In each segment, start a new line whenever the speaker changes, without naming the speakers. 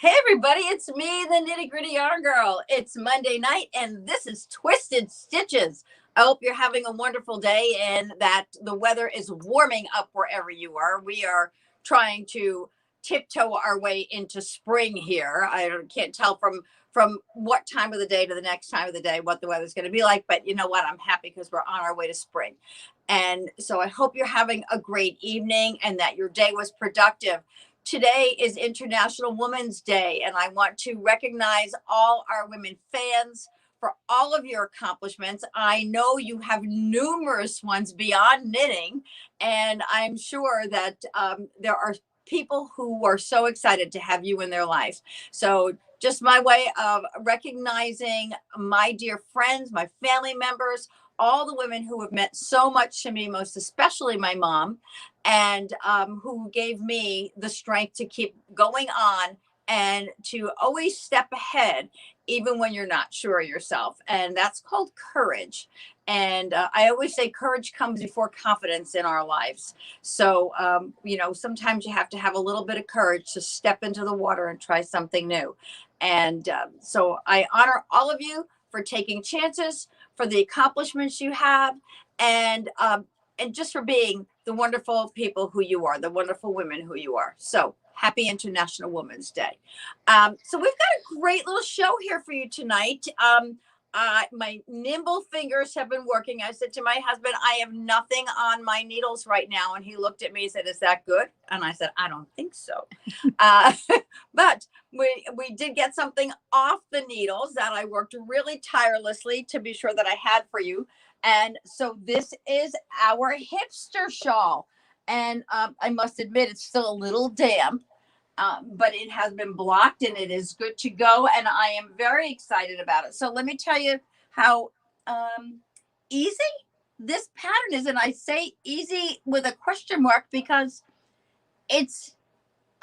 Hey everybody, it's me, the Nitty Gritty Yarn Girl. It's Monday night and this is Twisted Stitches. I hope you're having a wonderful day and that the weather is warming up wherever you are. We are trying to tiptoe our way into spring here. I can't tell from what time of the day to the next time of the day what the weather's going to be like, but you know what? I'm happy because we're on our way to spring. And so I hope you're having a great evening and that your day was productive. Today is International Women's Day, and I want to recognize all our women fans for all of your accomplishments. I know you have numerous ones beyond knitting, and I'm sure that there are people who are so excited to have you in their life. So just my way of recognizing my dear friends, my family members, all the women who have meant so much to me, most especially my mom, and who gave me the strength to keep going on and to always step ahead, even when you're not sure of yourself. And that's called courage. And I always say courage comes before confidence in our lives. So, sometimes you have to have a little bit of courage to step into the water and try something new. And so I honor all of you for taking chances, for the accomplishments you have, and just for being the wonderful people who you are, the wonderful women who you are. So happy International Women's Day. So we've got a great little show here for you tonight. My nimble fingers have been working. I said to my husband, I have nothing on my needles right now. And he looked at me and said, is that good? And I said, I don't think so. But we did get something off the needles that I worked really tirelessly to be sure that I had for you. And so this is our hipster shawl. And I must admit, it's still a little damp, but it has been blocked and it is good to go. And I am very excited about it. So let me tell you how easy this pattern is. And I say easy with a question mark because it's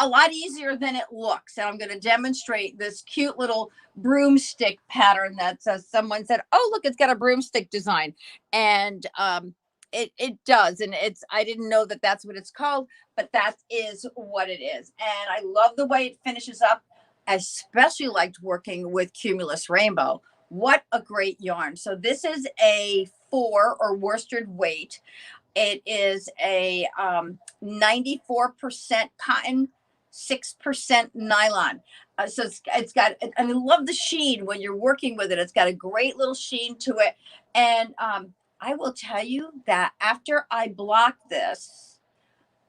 a lot easier than it looks. And I'm going to demonstrate this cute little broomstick pattern that says, someone said, oh, look, it's got a broomstick design. And it does. And I didn't know that that's what it's called, but that is what it is. And I love the way it finishes up. I especially liked working with Cumulus Rainbow. What a great yarn. So this is a 4 or worsted weight. It is a 94% cotton, 6% nylon. So it's got, and I love the sheen when you're working with it. It's got a great little sheen to it. And I will tell you that after I blocked this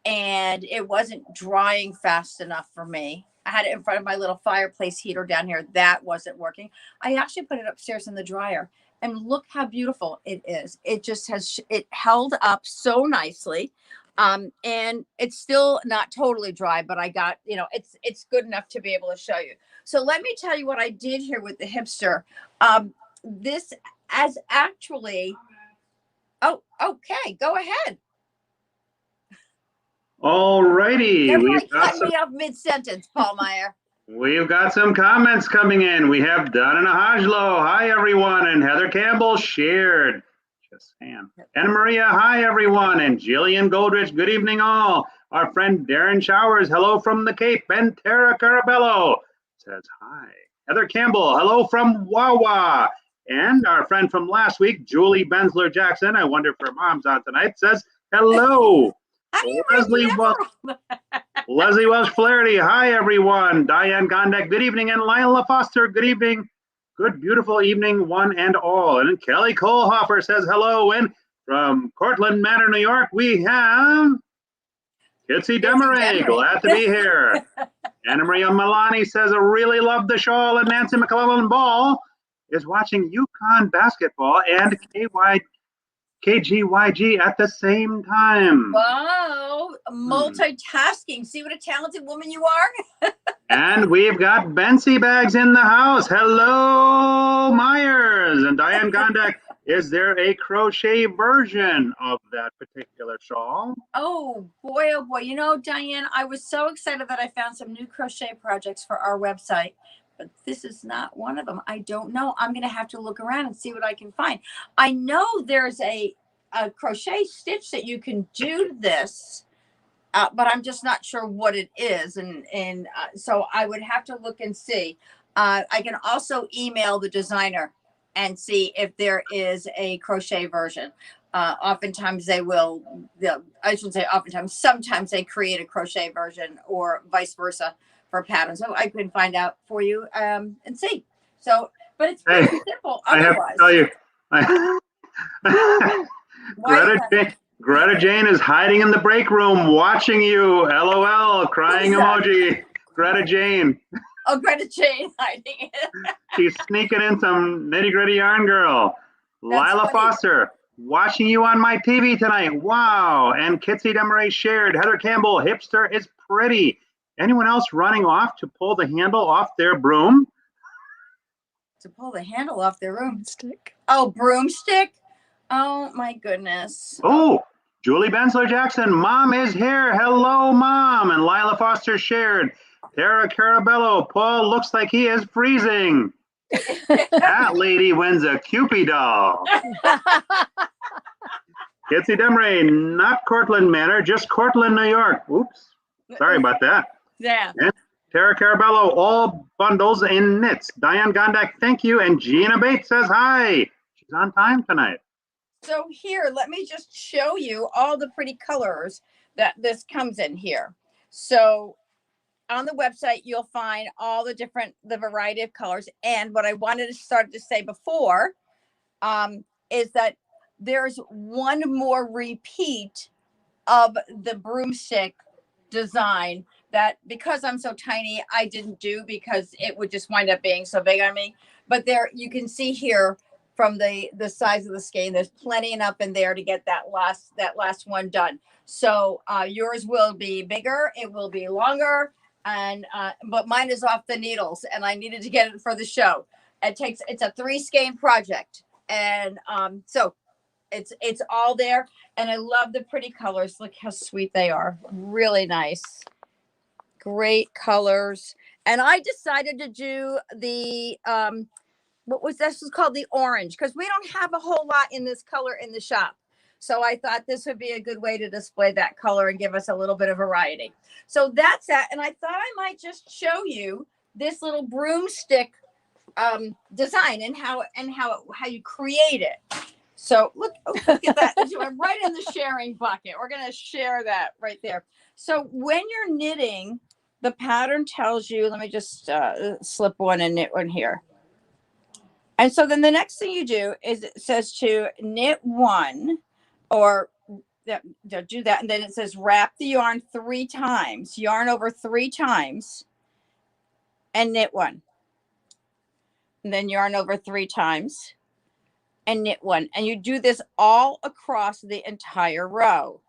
and it wasn't drying fast enough for me, I had it in front of my little fireplace heater down here. That wasn't working. I actually put it upstairs in the dryer. And look how beautiful it is. It just it held up so nicely. And it's still not totally dry, but I got, it's good enough to be able to show you. So let me tell you what I did here with the hipster. This as actually, oh, okay, go ahead.
All righty.
Everybody cut me off mid-sentence, Paul Meyer.
We've got some comments coming in. We have Donna Nahajlo. Hi, everyone. And Heather Campbell shared. Just saying. Anna Maria, hi, everyone. And Jillian Goldrich, good evening, all. Our friend Darren Showers, hello from the Cape. And Tara Carabello says hi. Heather Campbell, hello from Wawa. And our friend from last week, Julie Bensler Jackson, I wonder if her mom's on tonight, says hello. Leslie Welsh Flaherty, hi everyone. Diane Gondek, good evening. And Lila Foster, good evening. Good, beautiful evening, one and all. And Kelly Kohlhofer says hello. And from Cortland Manor, New York, we have Kitsy Demeray, glad to be here. Anna Maria Milani says, I really love the shawl. And Nancy McClellan Ball is watching UConn basketball and KGYG at the same time.
Wow, multitasking. See what a talented woman you are?
And we've got Bency Bags in the house. Hello, Myers. And Diane Gondek, is there a crochet version of that particular shawl?
Oh boy, oh boy. Diane, I was so excited that I found some new crochet projects for our website. But this is not one of them. I don't know. I'm going to have to look around and see what I can find. I know there's a crochet stitch that you can do this but I'm just not sure what it is. And so I would have to look and see. I can also email the designer and see if there is a crochet version. Oftentimes I shouldn't say oftentimes, sometimes they create a crochet version or vice versa for patterns. So I can find out for you and see. So, but it's
Hey,
pretty simple
I have to
otherwise.
tell you,
Why-
Greta Jane is hiding in the break room watching you. LOL, crying
Who's that?
emoji. Greta Jane.
Oh, Greta Jane hiding it.
She's sneaking in some nitty gritty yarn girl.
That's
Lila
funny.
Foster, watching you on my TV tonight. Wow. And Kitsy Demaray shared. Heather Campbell, hipster is pretty. Anyone else running off to pull the handle off their broom?
To pull the handle off their room.
Stick.
Oh, broomstick. Oh my goodness.
Oh, Julie Bensler Jackson, Mom is here. Hello, Mom. And Lila Foster shared. Tara Carabello, Paul looks like he is freezing. That lady wins a Cupid doll. Kitsy Demray, not Cortland Manor, just Cortland, New York. Oops. Sorry about that.
Yeah.
Tara Carabello, all bundles in knits. Diane Gondak, thank you. And Gina Bates says hi. She's on time tonight.
So here, let me just show you all the pretty colors that this comes in here. So on the website, you'll find all the variety of colors. And what I wanted to start to say before is that there's one more repeat of the broomstick design that, because I'm so tiny, I didn't do because it would just wind up being so big on me. But there, you can see here from the size of the skein, there's plenty enough in there to get that last one done. So yours will be bigger, it will be longer, and but mine is off the needles, and I needed to get it for the show. It's a 3 skein project, and so it's all there. And I love the pretty colors. Look how sweet they are. Really nice. Great colors. And I decided to do the this was called the orange, because we don't have a whole lot in this color in the shop. So I thought this would be a good way to display that color and give us a little bit of variety. So that's that. And I thought I might just show you this little broomstick design and how you create it. So look at that. I'm right in the sharing bucket. We're going to share that right there. So when you're knitting, the pattern tells you, let me just slip one and knit one here. And so then the next thing you do is it says to knit one, or do that. And then it says wrap the yarn 3 times, yarn over 3 times, and knit one. And then yarn over 3 times and knit one. And you do this all across the entire row.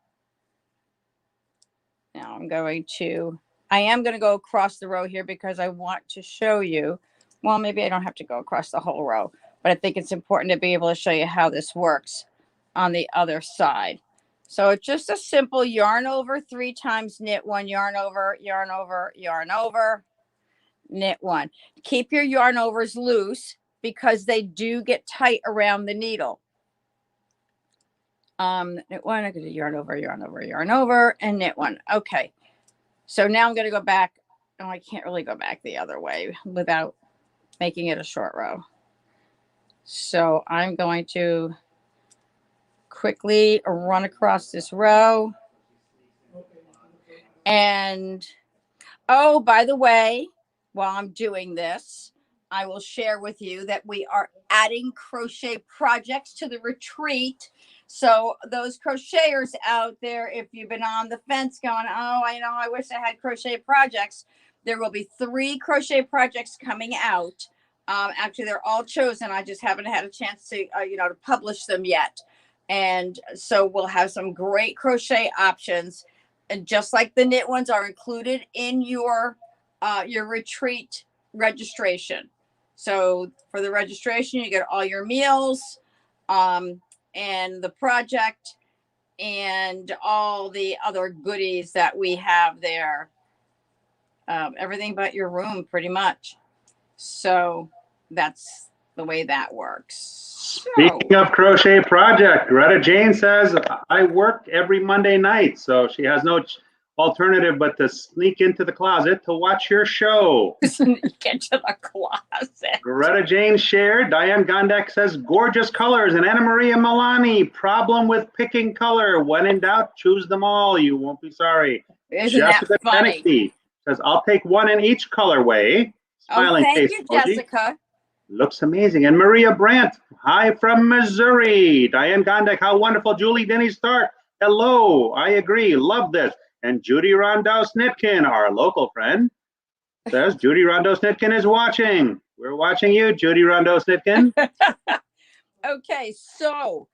Now I am going to go across the row here because I want to show you. Well, maybe I don't have to go across the whole row, but I think it's important to be able to show you how this works on the other side. So it's just a simple yarn over 3 times, knit one, yarn over, yarn over, yarn over, knit one. Keep your yarn overs loose because they do get tight around the needle. Knit one, I'm going to yarn over, yarn over, yarn over, and knit one. Okay. So now I'm going to go back. Oh, I can't really go back the other way without making it a short row. So I'm going to quickly run across this row. And, oh, by the way, while I'm doing this, I will share with you that we are adding crochet projects to the retreat. So those crocheters out there, if you've been on the fence going, oh, I know, I wish I had crochet projects, there will be 3 crochet projects coming out. Actually, they're all chosen. I just haven't had a chance to, to publish them yet. And so we'll have some great crochet options. And just like the knit ones are included in your retreat registration. So for the registration, you get all your meals and the project and all the other goodies that we have there. Everything but your room, pretty much. So that's the way that works.
Speaking of crochet project, Greta Jane says, I work every Monday night, so she has no alternative but to sneak into the closet to watch your show.
Sneak into the closet.
Greta Jane shared. Diane Gondek says, gorgeous colors. And Anna Maria Milani, problem with picking color. When in doubt, choose them all. You won't be sorry.
Isn't
Jessica
that funny?
Tennessee says, I'll take one in each colorway.
Oh,
Smiling
thank
face
you,
emoji.
Jessica.
Looks amazing. And Maria Brandt, hi from Missouri. Diane Gondek, how wonderful. Julie Denny Stark, hello. I agree. Love this. And Judy Rondow Snitkin, our local friend, says Judy Rondow Snitkin is watching. We're watching you, Judy Rondow Snitkin.
Okay, so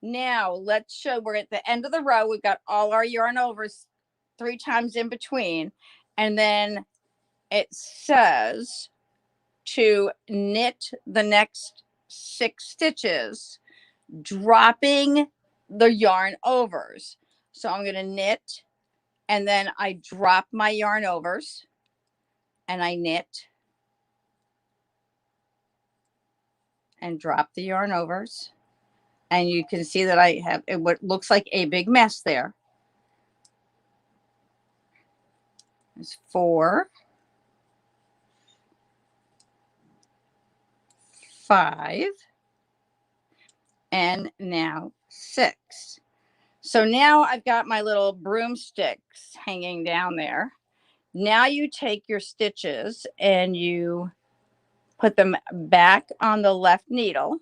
now let's show, we're at the end of the row. We've got all our yarn overs 3 times in between. And then it says to knit the next 6 stitches, dropping the yarn overs. So I'm going to knit, and then I drop my yarn overs, and I knit and drop the yarn overs. And you can see that I have what looks like a big mess there. There's 4, 5, and now 6. So now I've got my little broomsticks hanging down there. Now you take your stitches and you put them back on the left needle.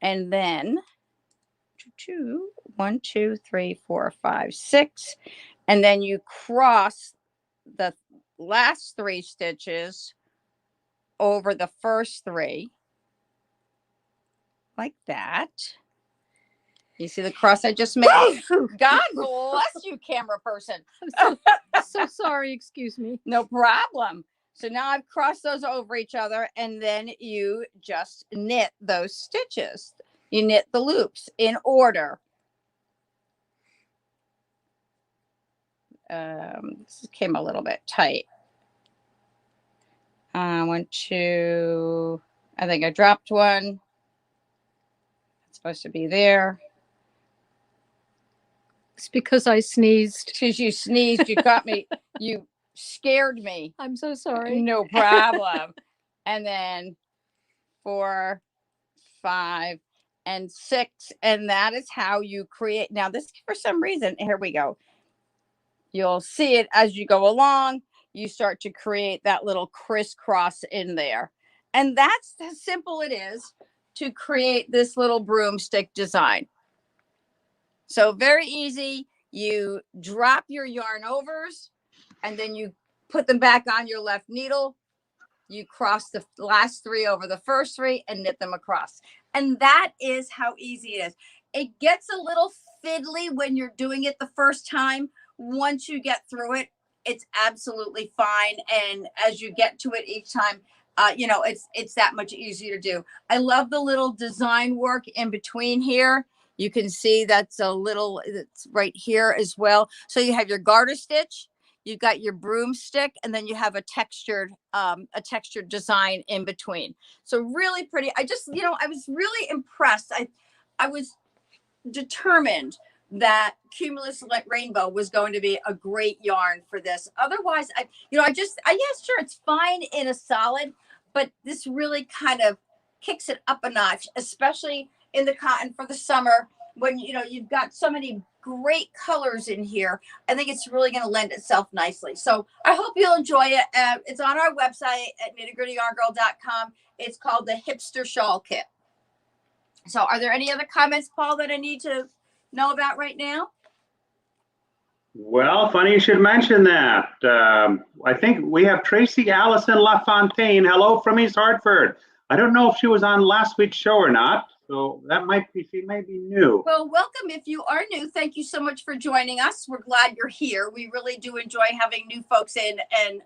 And then 1, 2, 3, 4, 5, 6. And then you cross the last 3 stitches over the first 3 like that. You see the cross I just made? God bless you, camera person.
I'm so sorry. Excuse me.
No problem. So now I've crossed those over each other, and then you just knit those stitches. You knit the loops in order. This came a little bit tight. 1, 2. I think I dropped one. It's supposed to be there.
It's because I sneezed.
Because you sneezed, you got me. You scared me.
I'm so sorry.
No problem. And then 4, 5, and 6. And that is how you create. Now, this, for some reason, here we go. You'll see it as you go along. You start to create that little crisscross in there. And that's how simple it is to create this little broomstick design. So very easy. You drop your yarn overs, and then you put them back on your left needle. You cross the last 3 over the first 3 and knit them across. And that is how easy it is. It gets a little fiddly when you're doing it the first time. Once you get through it, it's absolutely fine. And as you get to it each time, it's that much easier to do. I love the little design work in between here. You can see that's it's right here as well. So you have your garter stitch, you've got your broomstick, and then you have a textured design in between. So really pretty. I was really impressed. I was determined that Cumulus Rainbow was going to be a great yarn for this. Otherwise, sure, it's fine in a solid, but this really kind of kicks it up a notch, especially in the cotton for the summer when you've got so many great colors in here. I think it's really going to lend itself nicely. So I hope you'll enjoy it. It's on our website at nittygrittyyarngirl.com. It's called the Hipster Shawl Kit. So are there any other comments, Paul, that I need to know about right now?
Well, funny you should mention that. I think we have Tracy Allison LaFontaine. Hello from East Hartford. I don't know if she was on last week's show or not, so she may be new.
Well, welcome if you are new. Thank you so much for joining us. We're glad you're here. We really do enjoy having new folks in, and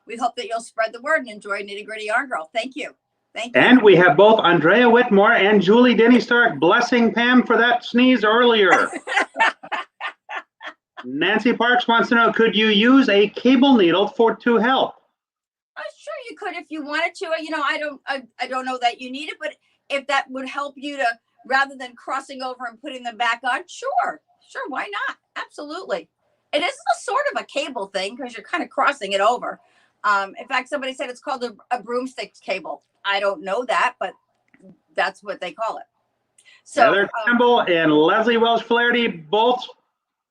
we hope that you'll spread the word and enjoy Nitty Gritty Yarn Girl. Thank you. Thank you.
And we have both Andrea Whitmore and Julie Denny Stark blessing Pam for that sneeze earlier. Nancy Parks wants to know, could you use a cable needle to help?
Sure, you could if you wanted to. I don't know that you need it, but if that would help you to, rather than crossing over and putting them back on, sure, Sure, why not? Absolutely. It is a sort of a cable thing because you're kind of crossing it over. In fact, somebody said it's called a broomstick cable. I don't know that, but that's what they call it. So
Heather Campbell and Leslie Welsh Flaherty both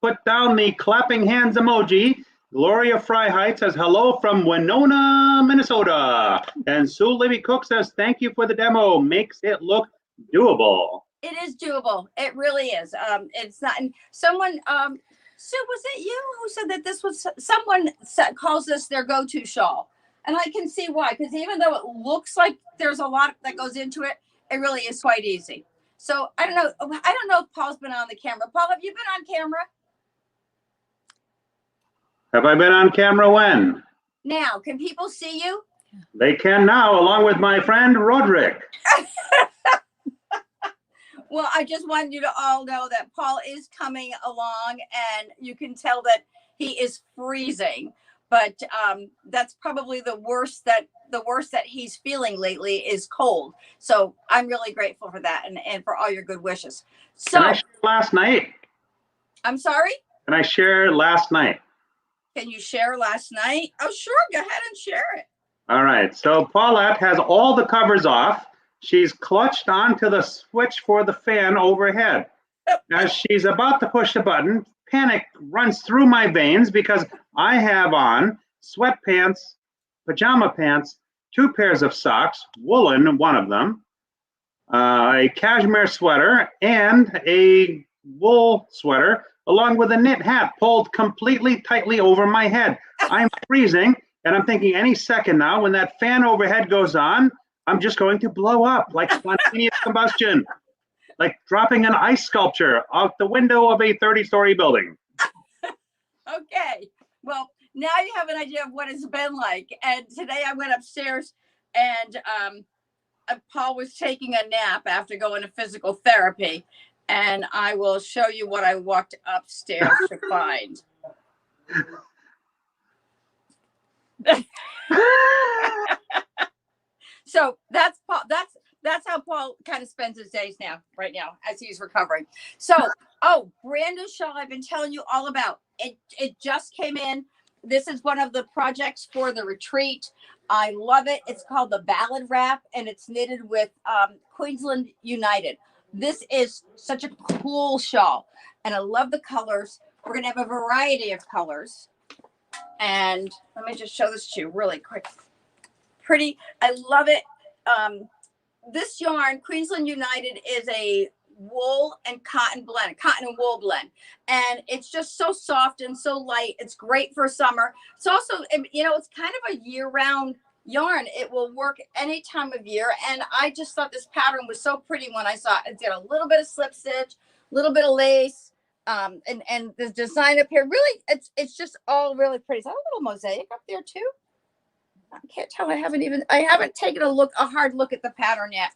put down the clapping hands emoji. Gloria Freiheit says hello from Winona, Minnesota. And Sue Libby Cook says thank you for the demo. Makes it look doable.
it is doable. It really is. It's not. And someone, Sue, was it you who said that this was someone calls this their go-to shawl? And I can see why, because even though it looks like there's a lot that goes into it, it really is quite easy. So I don't know. I don't know if Paul's been on the camera. Paul, have you been on camera?
Have I been on camera when?
Now, can people see you?
They can now, along with my friend Roderick.
Well, I just wanted you to all know that Paul is coming along, and you can tell that he is freezing. But that's probably the worst that he's feeling lately is cold. So I'm really grateful for that and for all your good wishes. So
Can I share last night?
I'm sorry.
Can I share last night?
Can you share last night? Oh, sure. Go ahead and share it.
All right. So Paulette has all the covers off. She's clutched onto the switch for the fan overhead. As she's about to push the button, panic runs through my veins because I have on sweatpants, pajama pants, 2 pairs of socks, woolen, one of them, a cashmere sweater, and a wool sweater, along with a knit hat pulled completely tightly over my head. I'm freezing, and I'm thinking any second now, when that fan overhead goes on, I'm just going to blow up like spontaneous combustion, like dropping an ice sculpture out the window of a 30-story building.
Okay. Well, now you have an idea of what it's been like. And today I went upstairs and Paul was taking a nap after going to physical therapy. And I will show you what I walked upstairs to find. So that's Paul. That's how Paul kind of spends his days now, right now, as he's recovering. So, brand new shawl I've been telling you all about. It just came in. This is one of the projects for the retreat. I love it. It's called the Ballad Wrap, and it's knitted with Queensland United. This is such a cool shawl, and I love the colors. We're going to have a variety of colors. And let me just show this to you really quick. Pretty. I love it. This yarn, Queensland United, is a wool and cotton blend, cotton and wool blend. And it's just so soft and so light. It's great for summer. It's also, it's kind of a year-round yarn. It will work any time of year. And I just thought this pattern was so pretty when I saw it. It's got a little bit of slip stitch, a little bit of lace, and the design up here, really, it's just all really pretty. Is that a little mosaic up there too? I can't tell. I haven't taken a hard look at the pattern yet.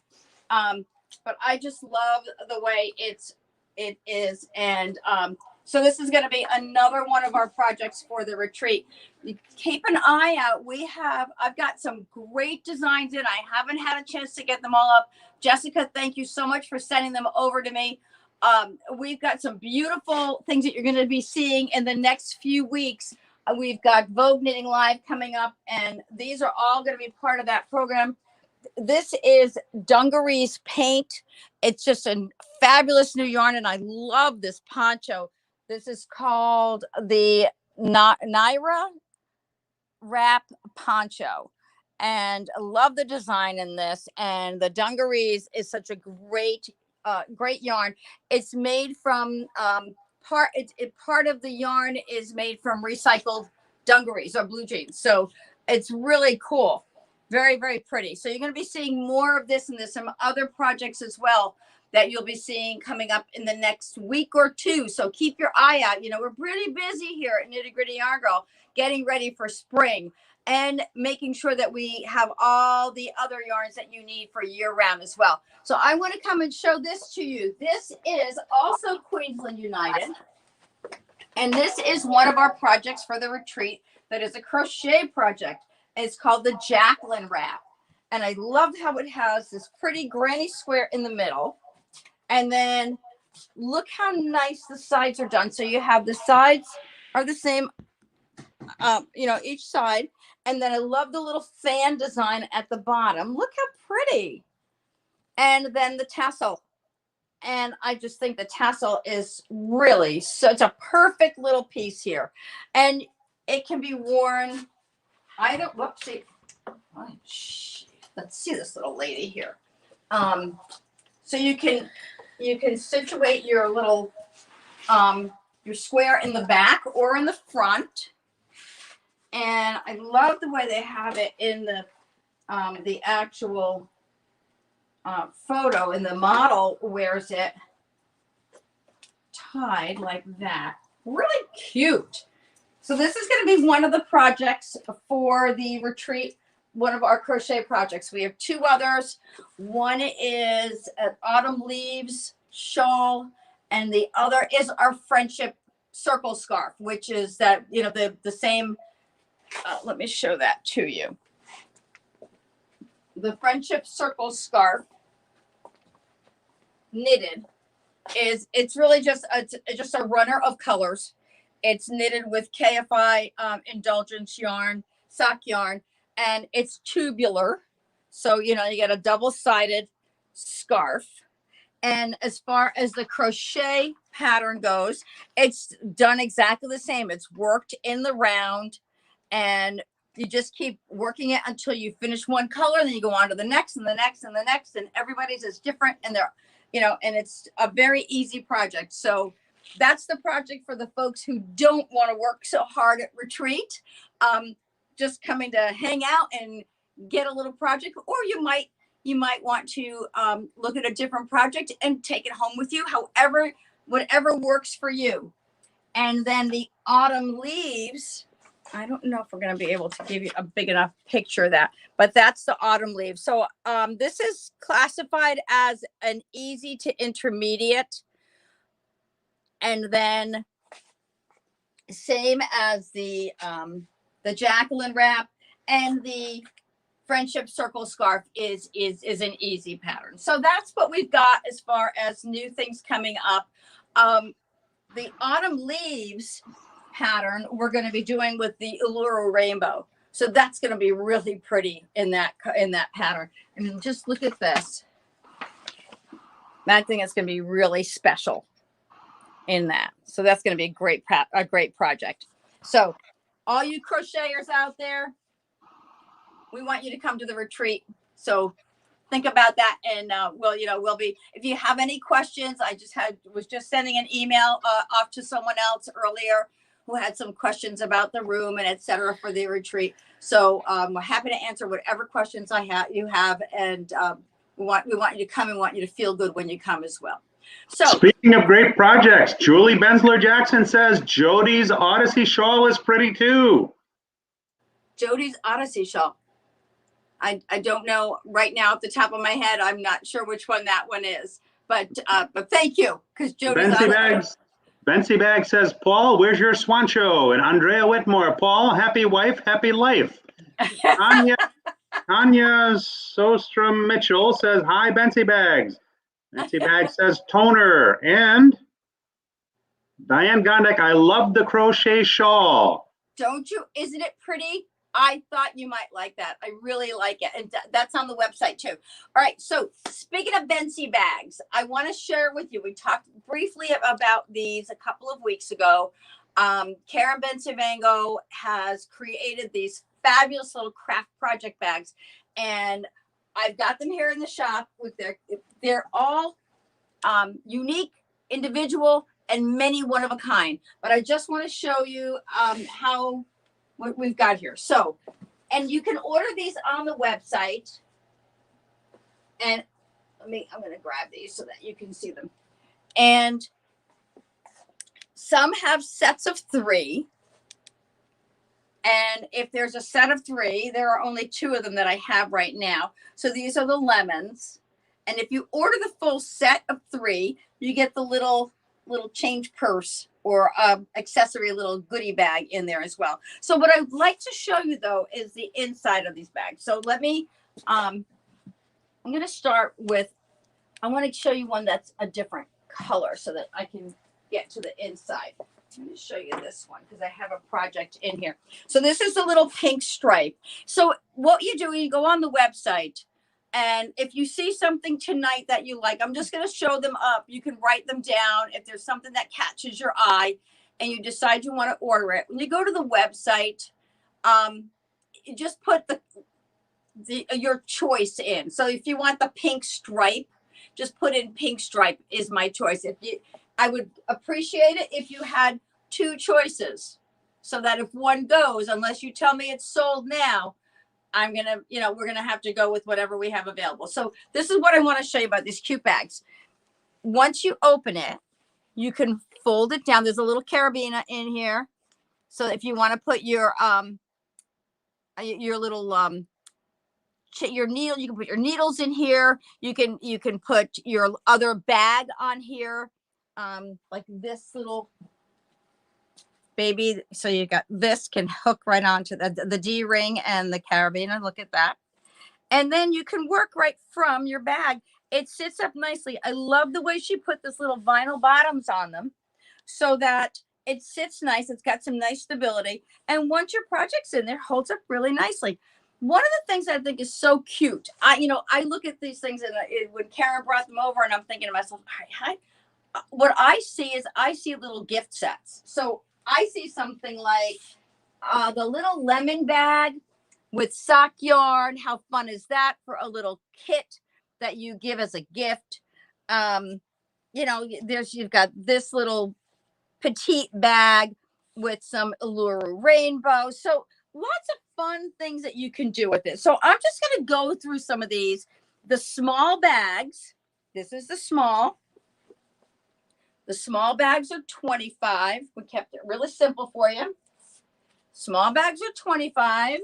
But I just love the way it is. And so this is going to be another one of our projects for the retreat. Keep an eye out. I've got some great designs in. I haven't had a chance to get them all up. Jessica, thank you so much for sending them over to me. We've got some beautiful things that you're going to be seeing in the next few weeks. We've got Vogue Knitting Live coming up, and these are all going to be part of that program. This is Dungarees Paint. It's just a fabulous new yarn, and I love this poncho. This is called the Naira Wrap Poncho, and I love the design in this. And the Dungarees is such a great yarn. It's made from part of the yarn is made from recycled dungarees or blue jeans. So it's really cool. Very, very pretty. So you're going to be seeing more of this, and there's some other projects as well that you'll be seeing coming up in the next week or two. So keep your eye out. We're pretty busy here at Nitty Gritty Yarn Girl, getting ready for spring and making sure that we have all the other yarns that you need for year round as well. So I want to come and show this to you. This is also Queensland United. And this is one of our projects for the retreat that is a crochet project. It's called the Jacqueline Wrap. And I love how it has this pretty granny square in the middle. And then look how nice the sides are done. So you have the sides are the same, each side. And then I love the little fan design at the bottom. Look how pretty. And then the tassel. And I just think the tassel is really such a perfect little piece here. And it can be worn either, whoopsie. Let's see this little lady here. So you can situate your little your square in the back or in the front. And I love the way they have it in the actual photo, and the model wears it tied like that. Really cute. So this is going to be one of the projects for the retreat, one of our crochet projects. We have two others. One is an autumn leaves shawl, and the other is our friendship circle scarf, which is that, the same. Let me show that to you. The friendship circle scarf knitted it's really just a runner of colors. It's knitted with KFI indulgence yarn, sock yarn, and it's tubular. So, you get a double-sided scarf. And as far as the crochet pattern goes, it's done exactly the same. It's worked in the round, and you just keep working it until you finish one color, and then you go on to the next and the next and the next, and everybody's is different, and they're, and it's a very easy project. So that's the project for the folks who don't want to work so hard at retreat, just coming to hang out and get a little project, or you might want to look at a different project and take it home with you, whatever works for you. And then the autumn leaves, I don't know if we're going to be able to give you a big enough picture of that, but that's the autumn leaves. So this is classified as an easy to intermediate. And then same as the Jacqueline wrap, and the friendship circle scarf is an easy pattern. So that's what we've got as far as new things coming up. The autumn leaves pattern we're going to be doing with the Uluru rainbow. So that's going to be really pretty in that pattern. I mean, just look at this. I think it's going to be really special in that. So that's going to be a great project. So all you crocheters out there, we want you to come to the retreat. So think about that. And we'll be, if you have any questions, I was just sending an email off to someone else earlier who had some questions about the room and etc. for the retreat. So we're happy to answer whatever questions you have. And we want you to come and want you to feel good when you come as well. So
speaking of great projects, Julie Bensler Jackson says Jody's Odyssey shawl is pretty too.
Jody's Odyssey shawl. I don't know right now off the top of my head. I'm not sure which one that one is, but thank you, because Jody's
Bency Bag says, Paul, where's your Swancho? And Andrea Whitmore, Paul, happy wife, happy life. Tanya Sostrom Mitchell says, hi, Bency Bags. Bency Bag says, toner. And Diane Gondek, I love the crochet shawl.
Don't you? Isn't it pretty? I thought you might like that. I really like it. And that's on the website too. All right. So speaking of Bency Bags, I want to share with you, we talked briefly about these a couple of weeks ago. Karen Bensivango has created these fabulous little craft project bags, and I've got them here in the shop with they're all unique, individual, and many one of a kind. But I just want to show you what we've got here. So, and you can order these on the website. And I'm going to grab these so that you can see them. And some have sets of 3. And if there's a set of 3, there are only 2 of them that I have right now. So these are the lemons. And if you order the full set of 3, you get the little change purse or accessory little goodie bag in there as well. So what I'd like to show you though is the inside of these bags. So let me, I'm going to start with, I want to show you one that's a different color so that I can get to the inside. Let me show you this one because I have a project in here. So this is a little pink stripe. So what you do, you go on the website, and if you see something tonight that you like, I'm just going to show them up. You can write them down. If there's something that catches your eye and you decide you want to order it, when you go to the website, you just put your choice in. So if you want the pink stripe, just put in pink stripe is my choice. I would appreciate it if you had 2 choices so that if one goes, unless you tell me it's sold now, we're going to have to go with whatever we have available. So this is what I want to show you about these cute bags. Once you open it, you can fold it down. There's a little carabiner in here. So if you want to put your little, your needle, you can put your needles in here. You can put your other bag on here. Like this little baby. So you got this can hook right onto the D-ring and the carabiner. Look at that. And then you can work right from your bag. It sits up nicely. I love the way she put this little vinyl bottoms on them so that it sits nice. It's got some nice stability. And once your project's in there, it holds up really nicely. One of the things I think is so cute, I look at these things and when Karen brought them over and I'm thinking to myself, what I see little gift sets. So I see something like the little lemon bag with sock yarn. How fun is that for a little kit that you give as a gift? You've got this little petite bag with some Allura rainbow. So lots of fun things that you can do with it. So I'm just going to go through some of these. The small bags. This is the small. The small bags are $25. We kept it really simple for you. Small bags are $25.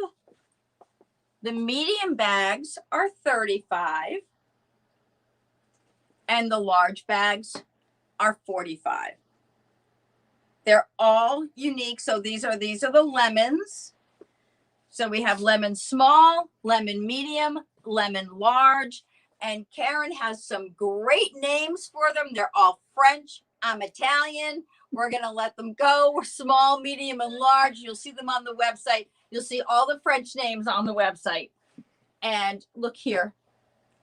The medium bags are $35. And the large bags are $45. They're all unique. So these are the lemons. So we have lemon small, lemon medium, lemon large, and Karen has some great names for them. They're all French. I'm Italian. We're going to let them go. We're small, medium, and large. You'll see them on the website. You'll see all the French names on the website. And look here,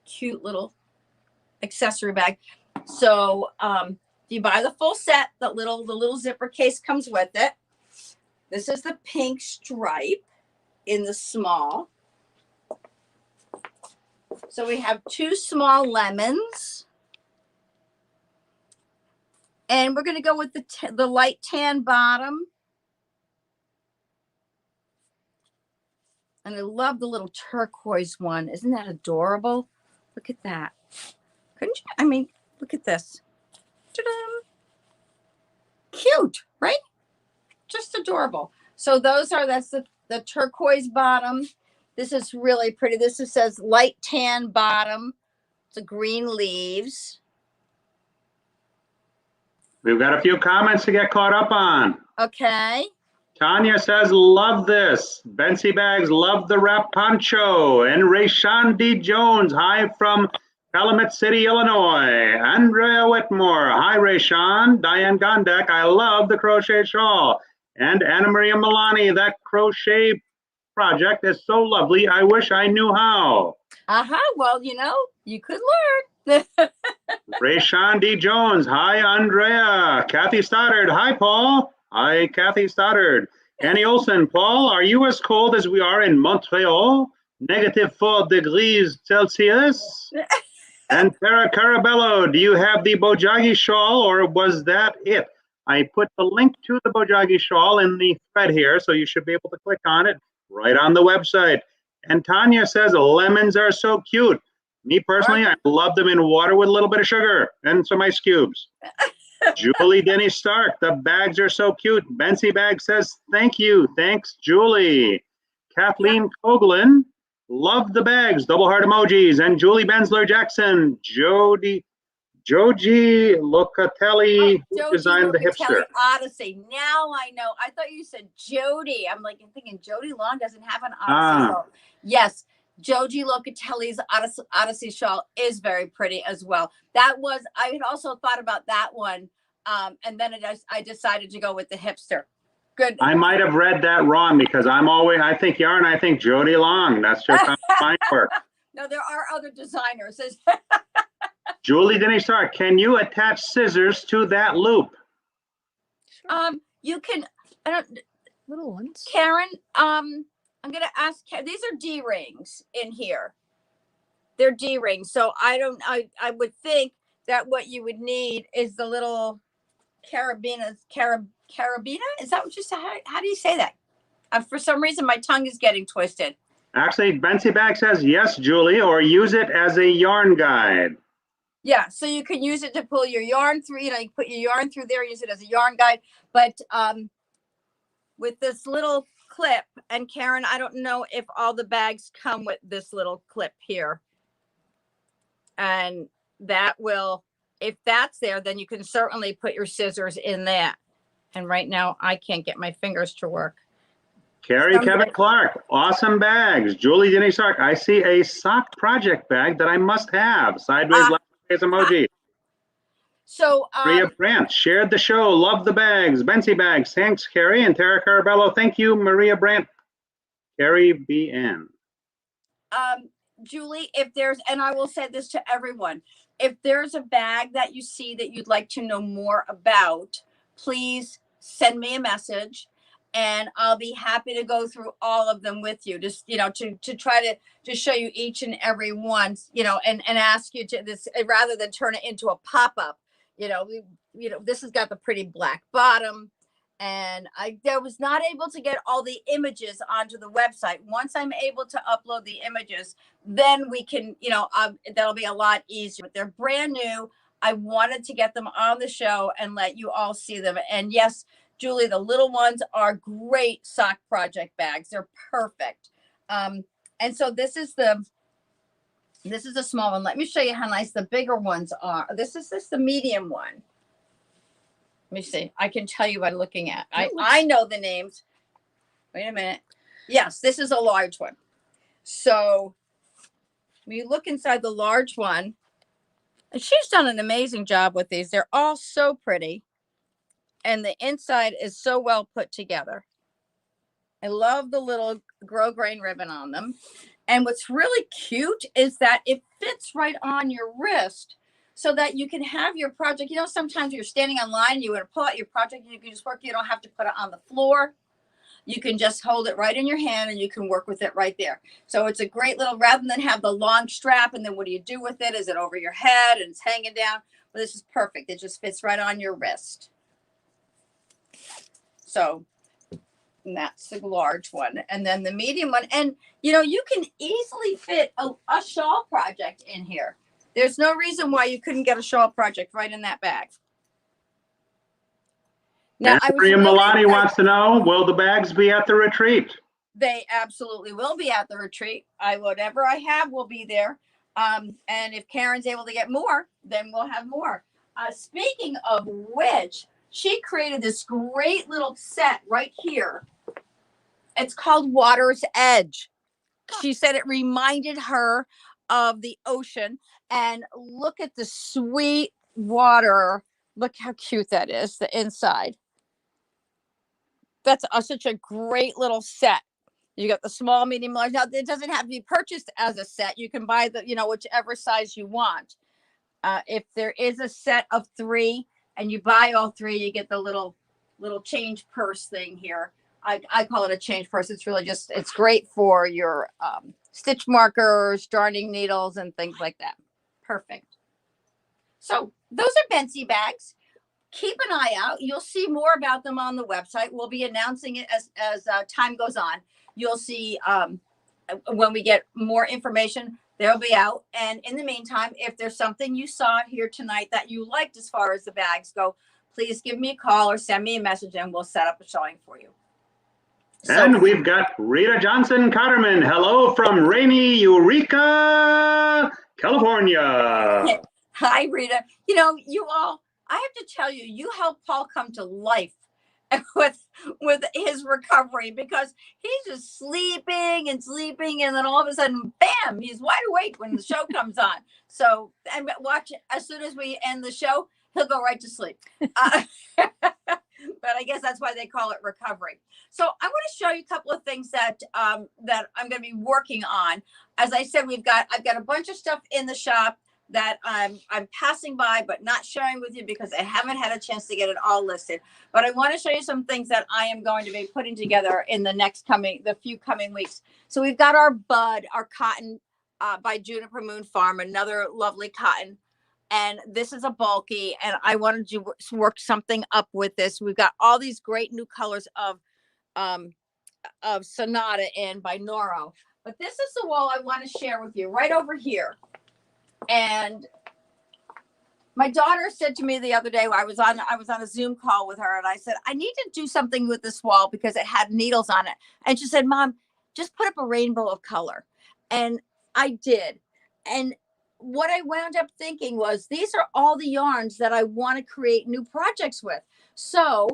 cute little accessory bag. So if you buy the full set, the little zipper case comes with it. This is the pink stripe in the small. So we have 2 small lemons. And we're going to go with the light tan bottom. And I love the little turquoise one. Isn't that adorable? Look at that. Couldn't you? I mean, look at this. Ta-da! Cute, right? Just adorable. So that's the turquoise bottom. This is really pretty. This says light tan bottom. It's a green leaves.
We've got a few comments to get caught up on.
Okay.
Tanya says, love this. Bency Bags, love the wrap poncho. And Rayshawn D. Jones, hi from Calumet City, Illinois. Andrea Whitmore, hi Rayshawn. Diane Gondek, I love the crochet shawl. And Anna Maria Milani, that crochet project is so lovely. I wish I knew how.
Well, you could learn.
Rayshawn D. Jones, hi Andrea. Kathy Stoddard, hi Paul. Hi Kathy Stoddard. Annie Olson, Paul, are you as cold as we are in Montreal? -4 degrees Celsius. And Tara Carabello, do you have the Bojagi shawl or was that it? I put the link to the Bojagi shawl in the thread here, so you should be able to click on it right on the website. And Tanya says, lemons are so cute. Me personally, I love them in water with a little bit of sugar and some ice cubes. Julie Denny Stark, the bags are so cute. Bency Bag says, thank you. Thanks, Julie. Kathleen Coughlin, love the bags, double heart emojis. And Julie Bensler Jackson, Joji Locatelli, who designed the hipster.
Odyssey. Now I know. I thought you said Jody. I'm thinking Jody Long doesn't have an Odyssey. So, yes, Joji Locatelli's Odyssey shawl is very pretty as well. That was, I had also thought about that one. And then I decided to go with the hipster. Good.
I might have read that wrong because I think yarn, I think Jody Long. That's just how mine work.
No, there are other designers.
Julie Denny Stark, can you attach scissors to that loop?
You can, I don't,
Little ones.
Karen, I'm gonna ask, these are D-rings in here. They're D-rings, so I would think that what you would need is the little carabina, is that what you say? How do you say that? For some reason, my tongue is getting twisted.
Actually, Bency Bag says yes, Julie, or use it as a yarn guide.
Yeah, so you can use it to pull your yarn through, you put your yarn through there, use it as a yarn guide. But with this little clip, and Karen, I don't know if all the bags come with this little clip here. And that will, if that's there, then you can certainly put your scissors in that. And right now, I can't get my fingers to work.
Carrie Kevin Clark, awesome bags. Julie Denny Stark, I see a sock project bag that I must have. Sideways emoji.
So
Maria Brandt shared the show. Love the bags. Bency Bags. Thanks, Carrie. And Tara Carabello. Thank you, Maria Brandt. Carrie BN.
Julie, if there's, and I will say this to everyone, if there's a bag that you see that you'd like to know more about, please send me a message and I'll be happy to go through all of them with you. Just, to try to show you each and every one, and ask you to this, rather than turn it into a pop-up. This has got the pretty black bottom, and I was not able to get all the images onto the website. Once I'm able to upload the images, then we can, that'll be a lot easier. But they're brand new. I wanted to get them on the show and let you all see them. And yes, Julie, the little ones are great sock project bags. They're perfect. And so this is the small one. Let me show you how nice the bigger ones are. This is the medium one. Let me see. I can tell you by looking at. I know the names. Wait a minute. Yes, this is a large one. So when you look inside the large one, and she's done an amazing job with these. They're all so pretty. And the inside is so well put together. I love the little grosgrain ribbon on them. And what's really cute is that it fits right on your wrist so that you can have your project. Sometimes you're standing online, you want to pull out your project and you can just work. You don't have to put it on the floor. You can just hold it right in your hand and you can work with it right there. So it's a great little, rather than have the long strap and then what do you do with it? Is it over your head and it's hanging down? Well, this is perfect. It just fits right on your wrist. So and that's the large one. And then the medium one. And, you can easily fit a shawl project in here. There's no reason why you couldn't get a shawl project right in that bag. Now,
Maria Milani wants to know, will the bags be at the retreat?
They absolutely will be at the retreat. Whatever I have will be there. And if Karen's able to get more, then we'll have more. Speaking of which, she created this great little set right here. It's called Water's Edge. She said it reminded her of the ocean. And look at the sweet water. Look how cute that is, the inside. That's such a great little set. You got the small, medium, large. Now, it doesn't have to be purchased as a set. You can buy the, whichever size you want. If there is a set of 3 and you buy all 3, you get the little change purse thing here. I call it a change purse. It's really just, it's great for your stitch markers, darning needles, and things like that. Perfect. So those are Bency bags. Keep an eye out. You'll see more about them on the website. We'll be announcing it as time goes on. You'll see when we get more information, they'll be out. And in the meantime, if there's something you saw here tonight that you liked as far as the bags go, please give me a call or send me a message and we'll set up a showing for you.
And we've got Rita Johnson Cotterman. Hello from rainy Eureka, California.
Hi, Rita. You all, I have to tell you, you helped Paul come to life with his recovery, because he's just sleeping and sleeping, and then all of a sudden, bam, he's wide awake when the show comes on. So, and watch, as soon as we end the show, he'll go right to sleep. But I guess that's why they call it recovery. So I want to show you a couple of things that that I'm going to be working on. As I said, I've got a bunch of stuff in the shop that I'm passing by, but not sharing with you because I haven't had a chance to get it all listed. But I want to show you some things that I am going to be putting together in the few coming weeks. So we've got our bud, our cotton by Juniper Moon Farm, another lovely cotton. And this is a bulky, and I wanted to work something up with this. We've got all these great new colors of Sonata in by Noro. But this is the wall I want to share with you right over here. And my daughter said to me the other day, I was on a Zoom call with her, and I said, I need to do something with this wall because it had needles on it. And she said, Mom, just put up a rainbow of color. And I did. And what I wound up thinking was, these are all the yarns that I want to create new projects with. So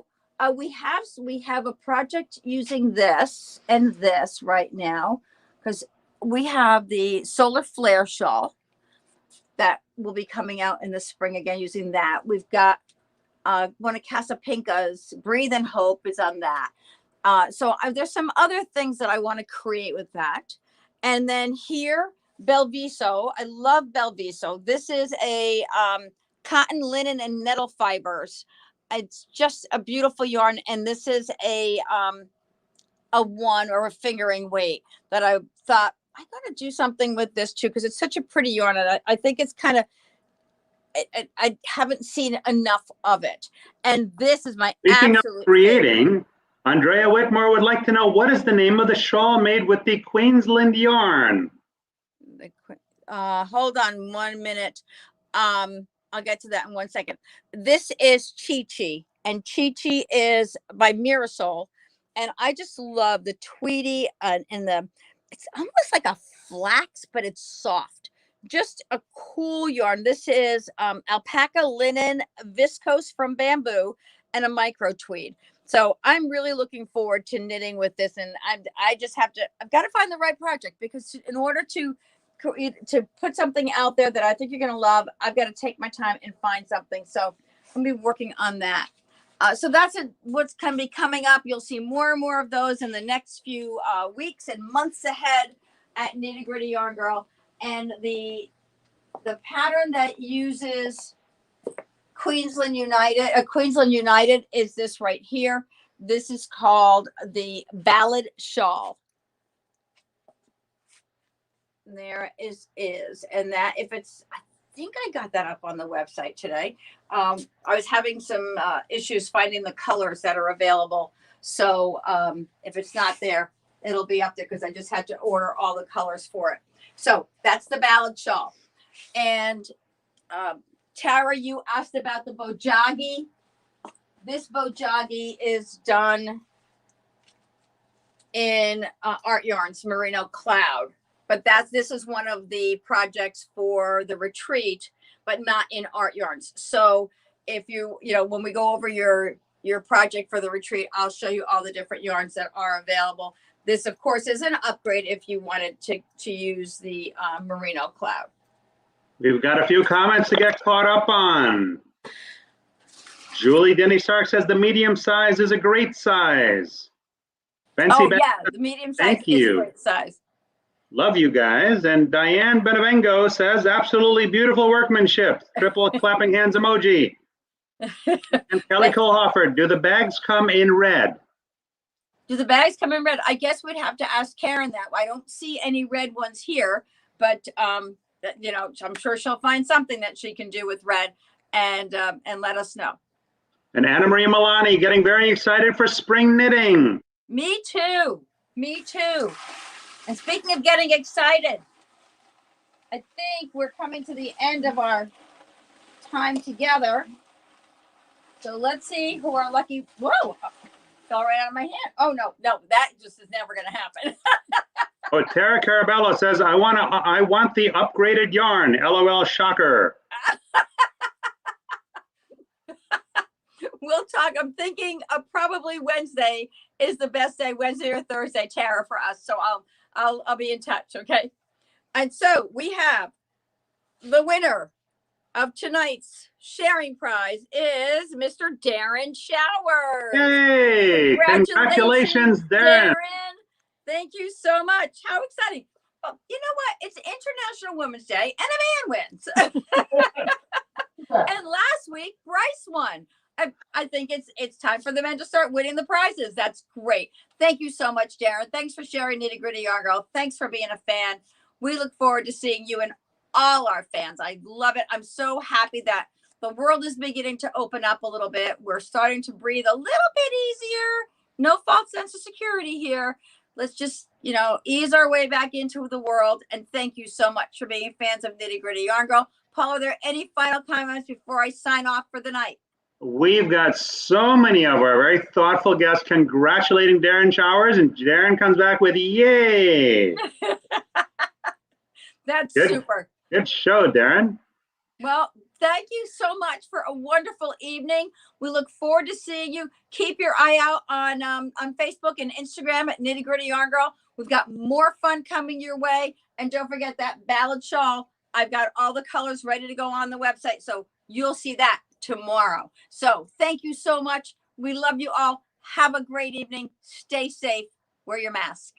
we have a project using this and this right now, because we have the Solar Flare shawl that will be coming out in the spring again using that. We've got one of Casapinka's Breathe and Hope is on that. So there's some other things that I want to create with that. And then here, Belviso. I love Belviso. This is a cotton, linen, and nettle fibers. It's just a beautiful yarn. And this is a one or a fingering weight that I thought, I got to do something with this too, because it's such a pretty yarn. And I think it's kind of, I haven't seen enough of it. And this is my
Speaking
absolute
of creating, Andrea Whitmore would like to know, what is the name of the shawl made with the Queensland yarn?
Hold on 1 minute. I'll get to that in 1 second. This is Chi Chi, and Chi Chi is by Mirasol. And I just love the tweedy and it's almost like a flax, but it's soft. Just a cool yarn. This is alpaca, linen, viscose from bamboo, and a micro tweed. So I'm really looking forward to knitting with this. And I've got to find the right project, because in order to put something out there that I think you're going to love, I've got to take my time and find something. So I'm going to be working on that. So that's what's going to be coming up. You'll see more and more of those in the next few weeks and months ahead at Nitty Gritty Yarn Girl. And the pattern that uses Queensland United is this right here. This is called the Ballad Shawl. There is, and that if it's, I think I got that up on the website today. I was having some issues finding the colors that are available. So if it's not there, it'll be up there, because I just had to order all the colors for it. So that's the Ballad Shawl. And Tara, you asked about the Bojagi. This Bojagi is done in Art Yarns Merino Cloud. But this is one of the projects for the retreat, but not in Art Yarns. So if when we go over your project for the retreat, I'll show you all the different yarns that are available. This, of course, is an upgrade if you wanted to use the Merino Cloud.
We've got a few comments to get caught up on. Julie Denny Stark says the medium size is a great size.
Yeah, the medium size is a great size.
Love you guys. And Diane Benavengo says, absolutely beautiful workmanship. Triple clapping hands emoji. And Kelly Kohlhofer, do the bags come in red?
Do the bags come in red? I guess we'd have to ask Karen that. I don't see any red ones here, but I'm sure she'll find something that she can do with red and let us know.
And Anna Maria Milani getting very excited for spring knitting.
Me too. And speaking of getting excited, I think we're coming to the end of our time together. So let's see who are lucky. Whoa, fell right out of my hand. Oh, no, that just is never going to happen.
Oh, Tara Carabello says, I want the upgraded yarn. LOL, shocker.
we'll talk. I'm thinking probably Wednesday is the best day, Wednesday or Thursday, Tara, for us. So I'll be in touch. Okay. And so we have the winner of tonight's sharing prize is Mr. Darren Showers.
Yay! Congratulations, Darren.
Thank you so much. How exciting. Well, you know what? It's International Women's Day and a man wins. And last week, Bryce won. I think it's time for the men to start winning the prizes. That's great. Thank you so much, Darren. Thanks for sharing Nitty Gritty Yarn Girl. Thanks for being a fan. We look forward to seeing you and all our fans. I love it. I'm so happy that the world is beginning to open up a little bit. We're starting to breathe a little bit easier. No false sense of security here. Let's just, ease our way back into the world. And thank you so much for being fans of Nitty Gritty Yarn Girl. Paul, are there any final comments before I sign off for the night?
We've got so many of our very thoughtful guests congratulating Darren Showers, and Darren comes back with yay.
That's super.
Good show, Darren.
Well, thank you so much for a wonderful evening. We look forward to seeing you. Keep your eye out on Facebook and Instagram at Nitty Gritty Yarn Girl. We've got more fun coming your way. And don't forget that ballad shawl. I've got all the colors ready to go on the website. So you'll see that tomorrow. So thank you so much. We love you all. Have a great evening. Stay safe. Wear your mask.